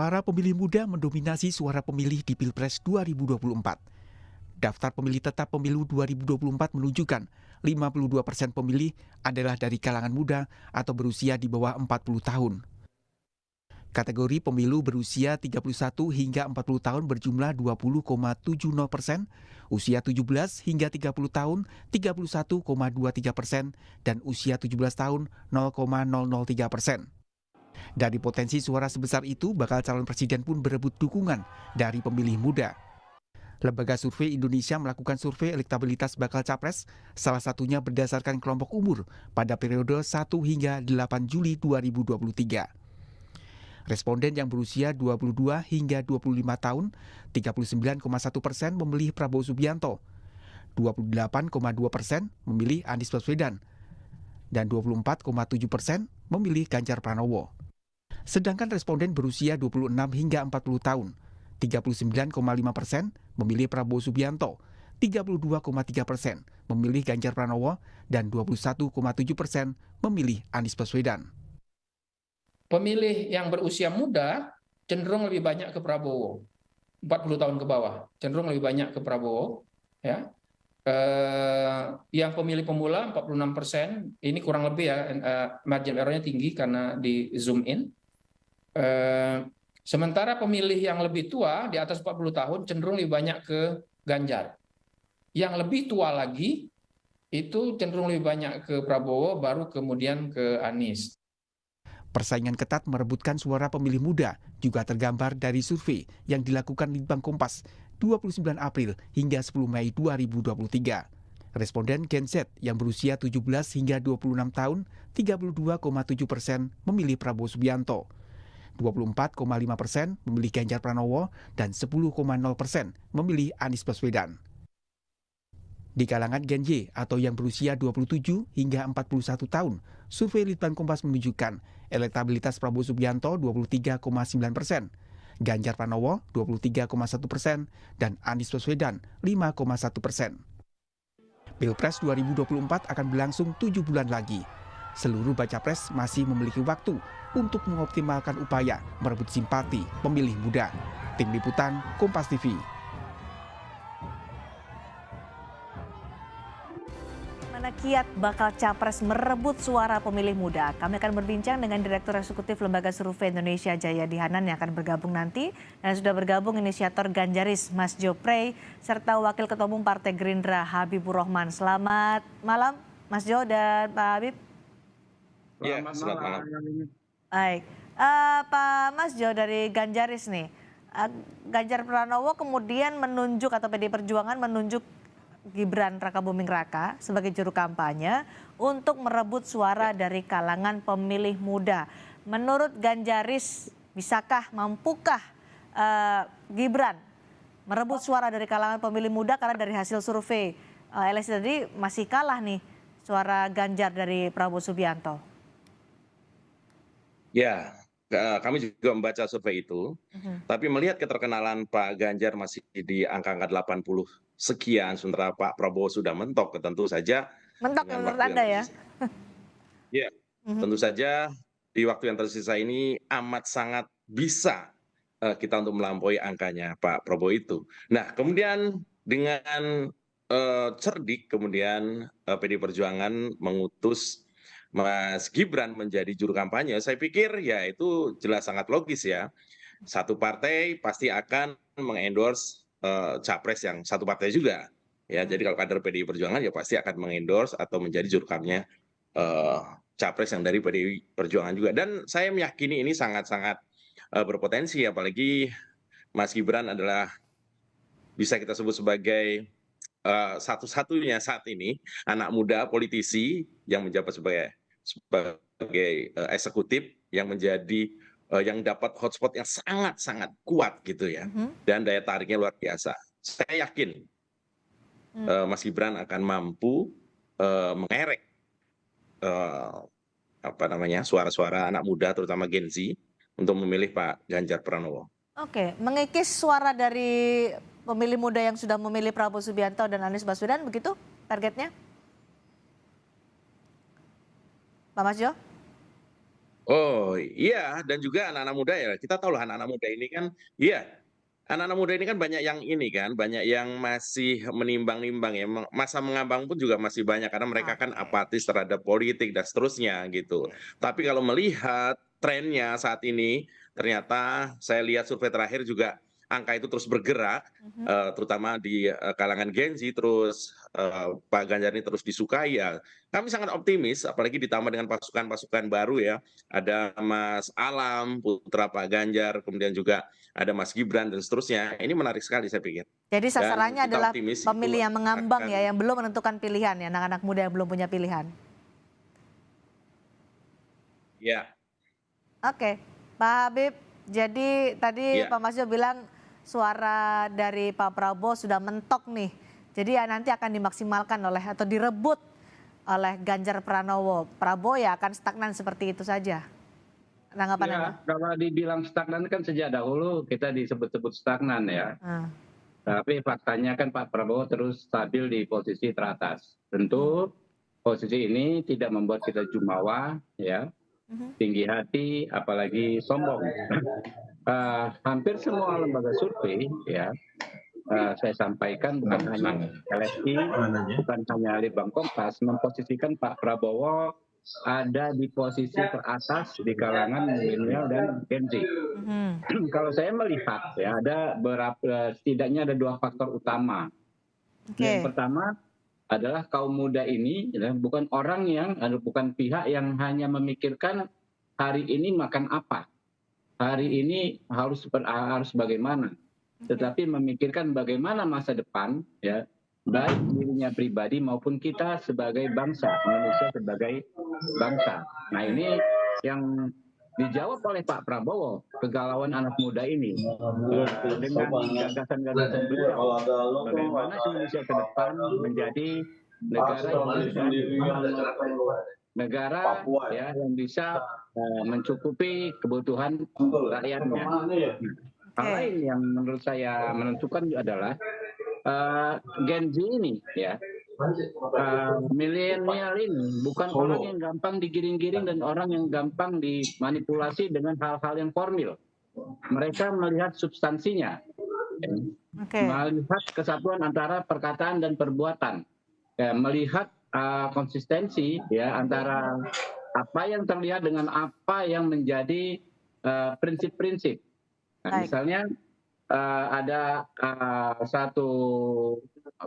Para pemilih muda mendominasi suara pemilih di Pilpres 2024. Daftar pemilih tetap pemilu 2024 menunjukkan 52% pemilih adalah dari kalangan muda atau berusia di bawah 40 tahun. Kategori pemilu berusia 31 hingga 40 tahun berjumlah 20,70%, usia 17 hingga 30 tahun 31,23%, dan usia 17 tahun 0,003%. Dari potensi suara sebesar itu, bakal calon presiden pun berebut dukungan dari pemilih muda. Lembaga Survei Indonesia melakukan survei elektabilitas bakal capres, salah satunya berdasarkan kelompok umur pada periode 1 hingga 8 Juli 2023. Responden yang berusia 22 hingga 25 tahun, 39,1% memilih Prabowo Subianto, 28,2% memilih Anies Baswedan, dan 24,7% memilih Ganjar Pranowo. Sedangkan responden berusia 26 hingga 40 tahun, 39,5% memilih Prabowo Subianto, 32,3% memilih Ganjar Pranowo, dan 21,7% memilih Anies Baswedan. Pemilih yang berusia muda cenderung lebih banyak ke Prabowo, 40 tahun ke bawah, cenderung lebih banyak ke Prabowo. Ya. Yang pemilih pemula 46%, ini kurang lebih ya, margin error-nya tinggi karena di zoom in. Sementara pemilih yang lebih tua di atas 40 tahun cenderung lebih banyak ke Ganjar. Yang lebih tua lagi itu cenderung lebih banyak ke Prabowo, baru kemudian ke Anies. Persaingan ketat merebutkan suara pemilih muda juga tergambar dari survei yang dilakukan Litbang Kompas 29 April hingga 10 Mei 2023. Responden Gen Z yang berusia 17 hingga 26 tahun, 32,7% memilih Prabowo Subianto, 24,5% memilih Ganjar Pranowo, dan 10,0% memilih Anies Baswedan. Di kalangan Gen Y atau yang berusia 27 hingga 41 tahun, survei Litbang Kompas menunjukkan elektabilitas Prabowo Subianto 23,9%, Ganjar Pranowo 23,1%, dan Anies Baswedan 5,1%. Pilpres 2024 akan berlangsung 7 bulan lagi. Seluruh baca pres masih memiliki waktu untuk mengoptimalkan upaya merebut simpati pemilih muda. Tim Liputan Kompas TV. Kiat bakal capres merebut suara pemilih muda. Kami akan berbincang dengan Direktur Eksekutif Lembaga Survei Indonesia Jayadi Hanan yang akan bergabung nanti. Dan sudah bergabung inisiator Ganjaris Mas Jo Prey serta Wakil Ketua Umum Partai Gerindra Habibur Rahman. Selamat malam Mas Jo dan Pak Habib. Ya, selamat malam. Baik, Pak Mas Jo dari Ganjaris nih. Ganjar Pranowo kemudian menunjuk atau PD Perjuangan menunjuk Gibran Rakabuming Raka sebagai juru kampanye untuk merebut suara dari kalangan pemilih muda. Menurut Ganjaris, mampukah Gibran merebut suara dari kalangan pemilih muda, karena dari hasil survei LSI tadi masih kalah nih suara Ganjar dari Prabowo Subianto? Ya, kami juga membaca survei itu, tapi melihat keterkenalan Pak Ganjar masih di angka 80 sekian, sementara Pak Prabowo sudah mentok, tentu saja mentok menurut Anda ya? Ya, tentu saja di waktu yang tersisa ini amat sangat bisa kita untuk melampaui angkanya Pak Prabowo itu. Nah, kemudian dengan cerdik kemudian PD Perjuangan mengutus Mas Gibran menjadi juru kampanye, saya pikir ya itu jelas sangat logis ya. Satu partai pasti akan mengendorse capres yang satu partai juga. Ya, jadi kalau kader PDI Perjuangan ya pasti akan mengendorse atau menjadi juru kampanye capres yang dari PDI Perjuangan juga. Dan saya meyakini ini sangat-sangat berpotensi, apalagi Mas Gibran adalah bisa kita sebut sebagai satu-satunya saat ini anak muda politisi yang menjabat sebagai eksekutif yang menjadi yang dapat hotspot yang sangat-sangat kuat gitu ya, dan daya tariknya luar biasa. Saya yakin Mas Gibran akan mampu mengerek suara-suara anak muda terutama Gen Z untuk memilih Pak Ganjar Pranowo. Oke, mengikis suara dari pemilih muda yang sudah memilih Prabowo Subianto dan Anies Baswedan, begitu targetnya? Pak Mas Jo? Oh iya, dan juga anak-anak muda ya, kita tahu lah anak-anak muda ini kan iya, anak-anak muda ini kan banyak yang ini kan, banyak yang masih menimbang-nimbang ya, masa mengambang pun juga masih banyak karena mereka kan Oke, apatis terhadap politik dan seterusnya gitu. oke. Tapi kalau melihat trennya saat ini, ternyata saya lihat survei terakhir juga angka itu terus bergerak, Mhm. terutama di kalangan Gen Z, terus Pak Ganjar ini terus disukai ya. Kami sangat optimis, apalagi ditambah dengan pasukan-pasukan baru ya. Ada Mas Alam, putra Pak Ganjar, kemudian juga ada Mas Gibran dan seterusnya. Ini menarik sekali saya pikir. Jadi Dan sasarannya kita adalah optimis itu pemilih yang mengambang ya, akan yang belum menentukan pilihan ya, anak-anak muda yang belum punya pilihan. ya, Oke, Pak Habib, jadi tadi ya. Pak Masjo bilang suara dari Pak Prabowo sudah mentok nih. Jadi ya nanti akan dimaksimalkan oleh atau direbut oleh Ganjar Pranowo. Prabowo ya akan stagnan seperti itu saja. Tanggapan Anda? Ya, kalau dibilang stagnan kan sejak dahulu kita disebut-sebut stagnan ya. Ah, Tapi faktanya kan Pak Prabowo terus stabil di posisi teratas. Tentu posisi ini tidak membuat kita jumawa, ya, mhm. tinggi hati, apalagi sombong. Hampir semua lembaga survei, ya, saya sampaikan bukan hanya LSI, bukan hanya Litbang Kompas, memposisikan Pak Prabowo ada di posisi teratas di kalangan milenial dan Gen Z. Mhm. Kalau saya melihat ya ada setidaknya ada dua faktor utama. Yang Oke, pertama adalah kaum muda ini ya, bukan orang yang bukan pihak yang hanya memikirkan hari ini makan apa, hari ini harus bagaimana, oke, tetapi memikirkan bagaimana masa depan ya, baik dirinya pribadi maupun kita sebagai bangsa, Indonesia sebagai bangsa. Nah, ini yang dijawab oleh Pak Prabowo, kegalauan anak muda ini dengan gagasan-gagasan beliau, bagaimana Indonesia ke depan menjadi negara yang berdikari, negara ya yang bisa mencukupi kebutuhan rakyatnya. Hal oke. lain yang menurut saya menentukan adalah Gen Z ini ya, milenial ini bukan orang yang gampang digiring-giring dan orang yang gampang dimanipulasi dengan hal-hal yang formil. Mereka melihat substansinya, ya, Oke. melihat kesatuan antara perkataan dan perbuatan, ya, melihat konsistensi ya antara apa yang terlihat dengan apa yang menjadi prinsip-prinsip. Nah, Baik. misalnya ada satu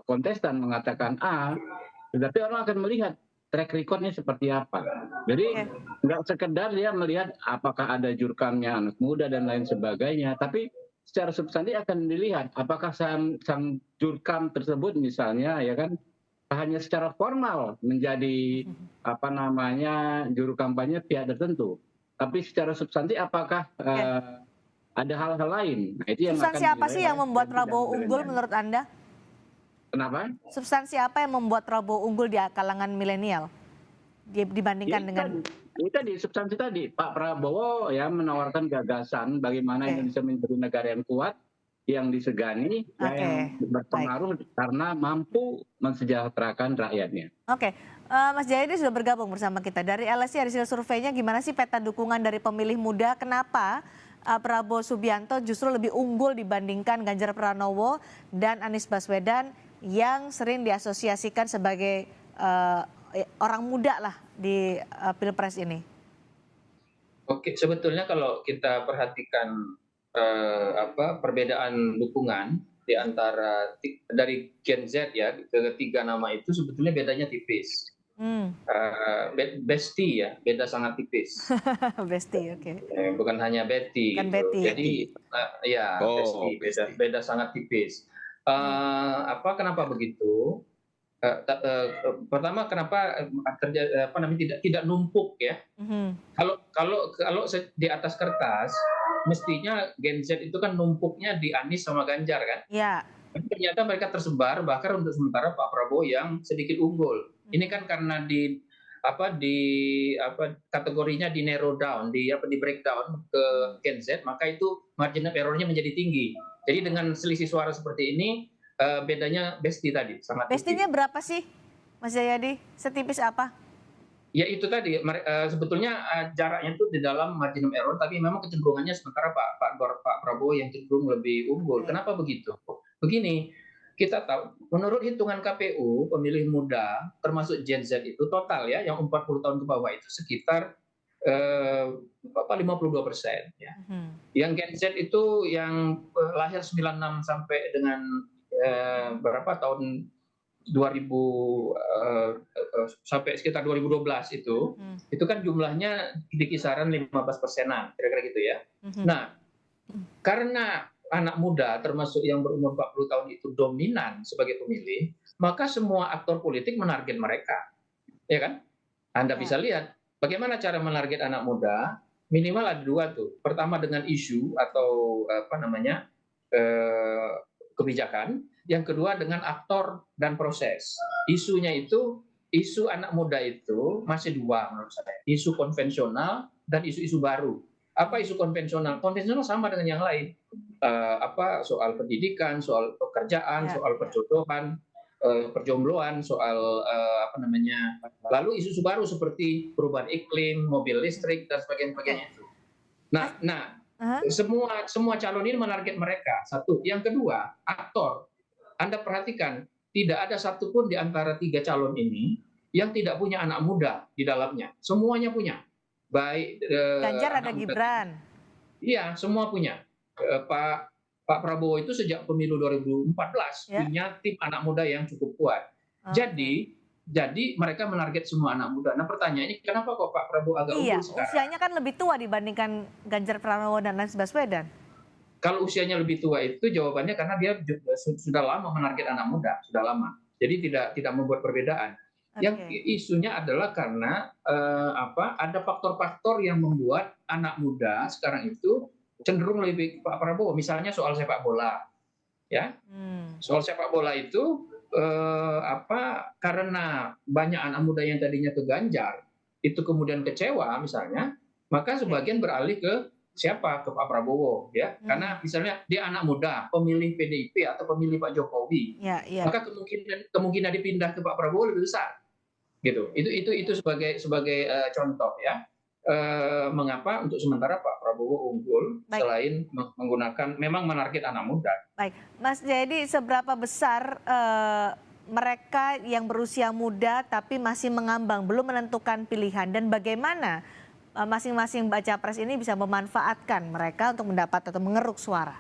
kontestan mengatakan A, tetapi orang akan melihat track recordnya seperti apa. Jadi Oke. nggak sekedar dia melihat apakah ada jurkamnya anak muda dan lain sebagainya, tapi secara substansi akan dilihat apakah sang jurkam tersebut misalnya ya kan hanya secara formal menjadi apa namanya juru kampanye pihak tertentu, tapi secara substansi apakah Oke. ada hal-hal lain. Nah, itu yang akan Substansi apa sih dinilai yang oleh membuat Gen Z dan Prabowo unggul milenial. menurut Anda? Kenapa? Substansi apa yang membuat Prabowo unggul di kalangan milenial dibandingkan Ya, dengan itu tadi substansi tadi Pak Prabowo ya menawarkan gagasan bagaimana Oke. Indonesia menjadi negara yang kuat, yang disegani, ya, Oke, yang berpengaruh karena mampu mensejahterakan rakyatnya. Oke, Mas Jayadi sudah bergabung bersama kita. Dari LSI hasil surveinya gimana sih peta dukungan dari pemilih muda? Kenapa Prabowo Subianto justru lebih unggul dibandingkan Ganjar Pranowo dan Anies Baswedan yang sering diasosiasikan sebagai orang muda lah di Pilpres ini? Oke, sebetulnya kalau kita perhatikan perbedaan dukungan di antara dari Gen Z ya, ketiga nama itu sebetulnya bedanya tipis. Besti ya, beda sangat tipis. Besti, oke. Bukan hanya Betty. Bukan Gitu. Betty. Jadi ya Oh, Besti, beda sangat tipis. Kenapa begitu? Pertama kenapa terjadi tidak numpuk ya? Kalau di atas kertas mestinya Gen Z itu kan numpuknya di Anies sama Ganjar kan? Ya. Tapi ternyata mereka tersebar bahkan untuk sementara Pak Prabowo yang sedikit unggul. Ini kan karena kategorinya di narrow down, di breakdown ke Gen Z, maka itu margin of error-nya menjadi tinggi. Jadi dengan selisih suara seperti ini bedanya Besti tadi sangat Bestinya tipis. berapa sih, Mas Jayadi? Setipis apa? Ya itu tadi sebetulnya jaraknya itu di dalam margin of error, tapi memang kecenderungannya sementara Pak Prabowo yang cenderung lebih unggul. Oke. Kenapa begitu? Begini, kita tahu menurut hitungan KPU pemilih muda termasuk Gen Z itu total ya yang 40 tahun ke bawah itu sekitar 52% ya. Yang Gen Z itu yang lahir 96 sampai dengan berapa tahun 2000 sampai sekitar 2012 itu kan jumlahnya di kisaran 15%-an, kira-kira gitu ya. Nah, karena anak muda termasuk yang berumur 40 tahun itu dominan sebagai pemilih, maka semua aktor politik menarget mereka. Ya kan? Anda bisa lihat bagaimana cara menarget anak muda, minimal ada dua tuh. Pertama dengan isu atau kebijakan, yang kedua dengan aktor dan proses. Isunya itu, isu anak muda itu masih dua menurut saya. Isu konvensional dan isu-isu baru. Apa isu konvensional? Konvensional sama dengan yang lain. Soal pendidikan, soal pekerjaan, soal perjodohan, perjombloan, soal lalu isu-isu baru seperti perubahan iklim, mobil listrik dan sebagainya itu. Nah, semua calon ini menarget mereka. Satu, yang kedua, aktor. Anda perhatikan, tidak ada satupun di antara 3 calon ini yang tidak punya anak muda di dalamnya. Semuanya punya. Baik Ganjar ada Gibran. Iya, semua punya. Pak Prabowo itu sejak pemilu 2014 punya tim anak muda yang cukup kuat. Jadi mereka menarget semua anak muda. Nah pertanyaannya kenapa kok Pak Prabowo agak unggul sekarang? Usianya kan lebih tua dibandingkan Ganjar Pranowo dan Anies Baswedan. Kalau usianya lebih tua itu jawabannya karena dia sudah lama menarget anak muda, sudah lama. Jadi tidak membuat perbedaan. Yang isunya adalah karena ada faktor-faktor yang membuat anak muda sekarang itu cenderung lebih Pak Prabowo. Misalnya soal sepak bola, ya. Soal sepak bola itu karena banyak anak muda yang tadinya ke Ganjar itu kemudian kecewa misalnya, maka sebagian beralih ke siapa? Ke Pak Prabowo, ya. Karena misalnya dia anak muda, pemilih PDIP atau pemilih Pak Jokowi, maka kemungkinan dipindah ke Pak Prabowo lebih besar, gitu. Itu sebagai contoh, ya. Mengapa untuk sementara Pak Prabowo unggul selain menggunakan memang menarget anak muda. Baik, Mas Jayadi, seberapa besar mereka yang berusia muda tapi masih mengambang, belum menentukan pilihan, dan bagaimana masing-masing baca pres ini bisa memanfaatkan mereka untuk mendapat atau mengeruk suara?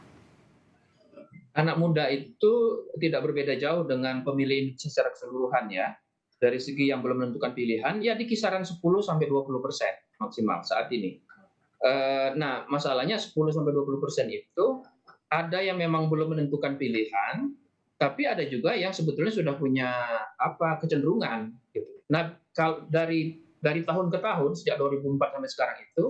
Anak muda itu tidak berbeda jauh dengan pemilih secara keseluruhan, ya. Dari segi yang belum menentukan pilihan, ya di kisaran 10-20% maksimal saat ini. Nah, masalahnya 10-20% itu ada yang memang belum menentukan pilihan, tapi ada juga yang sebetulnya sudah punya kecenderungan. Gitu. Nah, kalau dari tahun ke tahun sejak 2004 sampai sekarang itu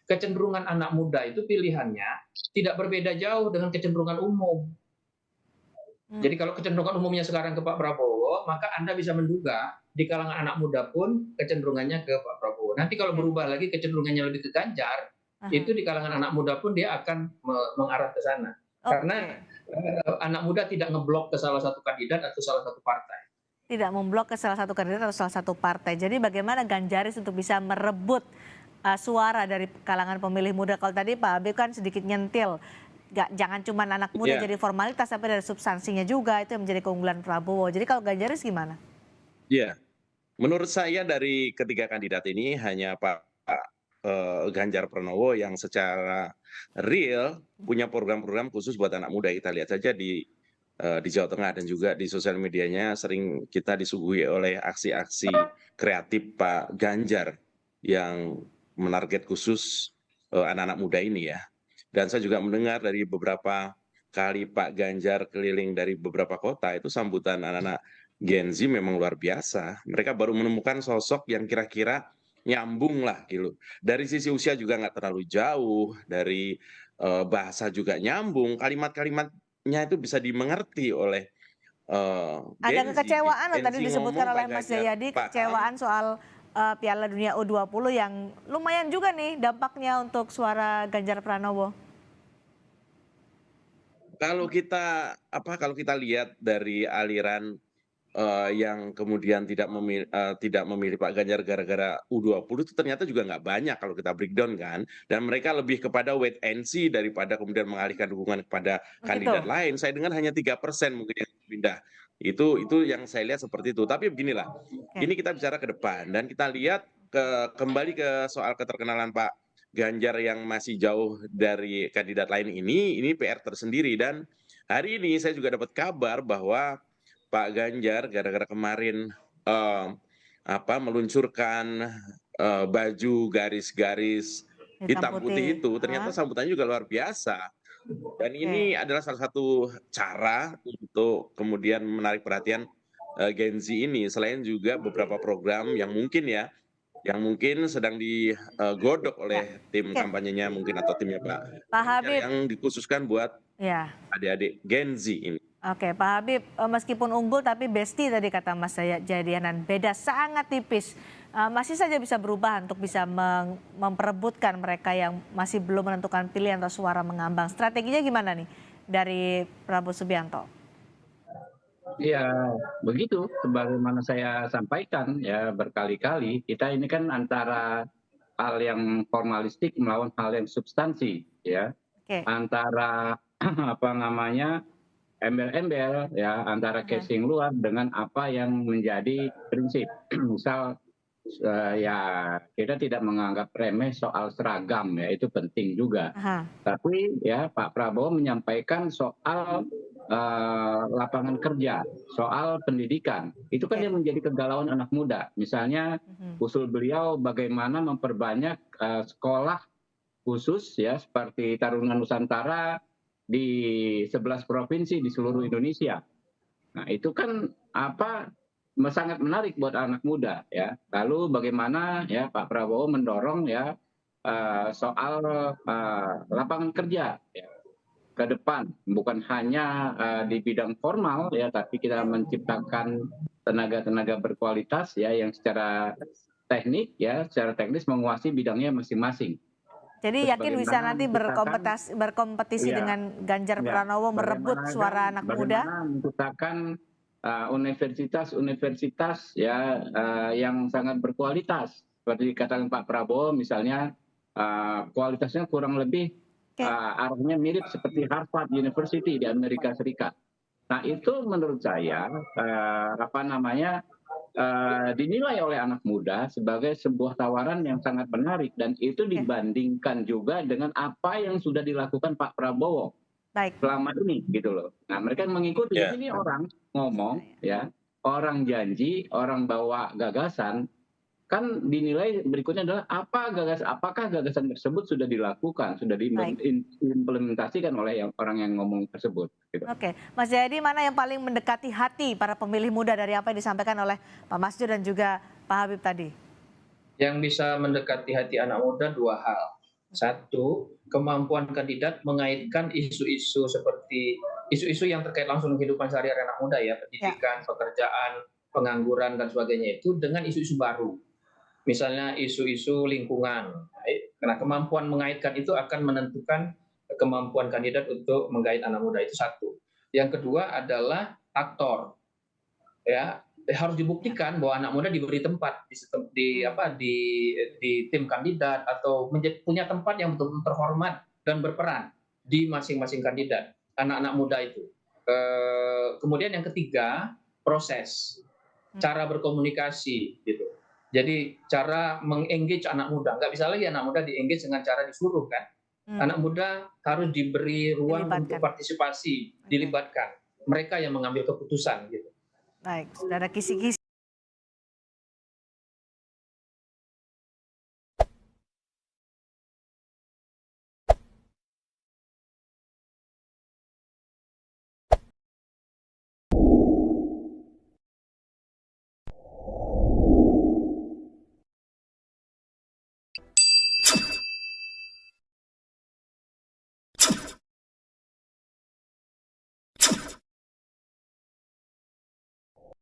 kecenderungan anak muda itu pilihannya tidak berbeda jauh dengan kecenderungan umum. Jadi kalau kecenderungan umumnya sekarang ke Pak Prabowo, maka Anda bisa menduga di kalangan anak muda pun kecenderungannya ke Pak Prabowo. Nanti kalau berubah lagi kecenderungannya lebih ke Ganjar, itu di kalangan anak muda pun dia akan mengarah ke sana. Karena anak muda tidak ngeblok ke salah satu kandidat atau salah satu partai. Tidak memblok ke salah satu kandidat atau salah satu partai. Jadi bagaimana Ganjaris untuk bisa merebut suara dari kalangan pemilih muda? Kalau tadi Pak Habib kan sedikit nyentil, jangan cuma anak muda jadi formalitas, tapi dari substansinya juga, itu yang menjadi keunggulan Prabowo. Jadi kalau Ganjaris gimana? Iya, menurut saya dari ketiga kandidat ini hanya Pak Ganjar Pranowo yang secara real punya program-program khusus buat anak muda. Kita lihat saja di Jawa Tengah dan juga di sosial medianya sering kita disuguhi oleh aksi-aksi kreatif Pak Ganjar yang menarget khusus anak-anak muda ini, ya. Dan saya juga mendengar dari beberapa kali Pak Ganjar keliling dari beberapa kota, itu sambutan anak-anak Gen Z memang luar biasa. Mereka baru menemukan sosok yang kira-kira nyambung lah gitu. Dari sisi usia juga nggak terlalu jauh, dari bahasa juga nyambung, kalimat-kalimatnya itu bisa dimengerti oleh ada kekecewaan tadi disebutkan oleh Mas Jayadi, kekecewaan soal Piala Dunia U20 yang lumayan juga nih dampaknya untuk suara Ganjar Pranowo. Kalau kita lihat dari aliran yang kemudian tidak memilih Pak Ganjar gara-gara U20 itu ternyata juga nggak banyak kalau kita breakdown kan, dan mereka lebih kepada wait and see daripada kemudian mengalihkan dukungan kepada Begitu. kandidat lain. Saya dengar hanya 3% mungkin yang pindah. Itu yang saya lihat seperti itu. Tapi beginilah, ini kita bicara ke depan dan kita lihat kembali ke soal keterkenalan Pak Ganjar yang masih jauh dari kandidat lain ini PR tersendiri. Dan hari ini saya juga dapat kabar bahwa Pak Ganjar gara-gara kemarin meluncurkan baju garis-garis hitam putih itu, ternyata sambutannya juga luar biasa. Dan ini adalah salah satu cara untuk kemudian menarik perhatian Gen Z ini, selain juga beberapa program yang mungkin sedang digodok oleh tim kampanyenya mungkin atau timnya Pak Habib yang dikhususkan buat adik-adik Gen Z ini. Oke, Pak Habib, meskipun unggul tapi besti tadi kata Mas Jayadianan, beda sangat tipis. Masih saja bisa berubah untuk bisa memperebutkan mereka yang masih belum menentukan pilihan atau suara mengambang. Strateginya gimana nih dari Prabowo Subianto? Ya, begitu. Sebagaimana saya sampaikan ya berkali-kali, kita ini kan antara hal yang formalistik melawan hal yang substansi, ya. Antara embel-embel ya, antara casing luar dengan apa yang menjadi prinsip. Misal ya kita tidak menganggap remeh soal seragam ya, itu penting juga. Tapi ya Pak Prabowo menyampaikan soal lapangan kerja, soal pendidikan. Itu kan yang menjadi kegalauan anak muda. Misalnya usul beliau bagaimana memperbanyak sekolah khusus ya seperti Taruna Nusantara di 11 provinsi di seluruh Indonesia. Nah, itu kan sangat menarik buat anak muda ya. Lalu bagaimana ya Pak Prabowo mendorong ya soal lapangan kerja ya, ke depan, bukan hanya di bidang formal ya, tapi kita menciptakan tenaga-tenaga berkualitas ya yang secara teknis menguasai bidangnya masing-masing. Jadi yakin bisa nanti berkompetisi dengan Ganjar Pranowo merebut suara anak muda? Bagaimana menciptakan universitas-universitas ya yang sangat berkualitas. Seperti dikatakan Pak Prabowo misalnya kualitasnya kurang lebih arahnya mirip seperti Harvard University di Amerika Serikat. Nah itu menurut saya dinilai oleh anak muda sebagai sebuah tawaran yang sangat menarik dan itu dibandingkan juga dengan apa yang sudah dilakukan Pak Prabowo selama ini gitu loh. Nah mereka mengikuti di sini orang ngomong ya, orang janji, orang bawa gagasan, kan dinilai berikutnya adalah apakah gagasan tersebut sudah dilakukan, sudah diimplementasikan oleh orang yang ngomong tersebut. Gitu. Oke, Mas Jayadi, mana yang paling mendekati hati para pemilih muda dari apa yang disampaikan oleh Pak Masjo dan juga Pak Habib tadi? Yang bisa mendekati hati anak muda dua hal. Satu, kemampuan kandidat mengaitkan isu-isu seperti isu-isu yang terkait langsung kehidupan sehari-hari anak muda ya, pendidikan, pekerjaan, pengangguran dan sebagainya itu dengan isu-isu baru. Misalnya isu-isu lingkungan. Karena kemampuan mengaitkan itu akan menentukan kemampuan kandidat untuk menggait anak muda, itu satu. Yang kedua adalah aktor. Ya, harus dibuktikan bahwa anak muda diberi tempat di tim kandidat atau punya tempat yang betul-betul terhormat dan berperan di masing-masing kandidat anak-anak muda itu. Kemudian yang ketiga, proses, cara berkomunikasi gitu. Jadi cara mengengage anak muda, nggak bisa lagi anak muda di-engage dengan cara disuruh kan. Anak muda harus diberi ruang untuk partisipasi, dilibatkan. Mereka yang mengambil keputusan gitu. Baik, sudah ada kisi-kisi.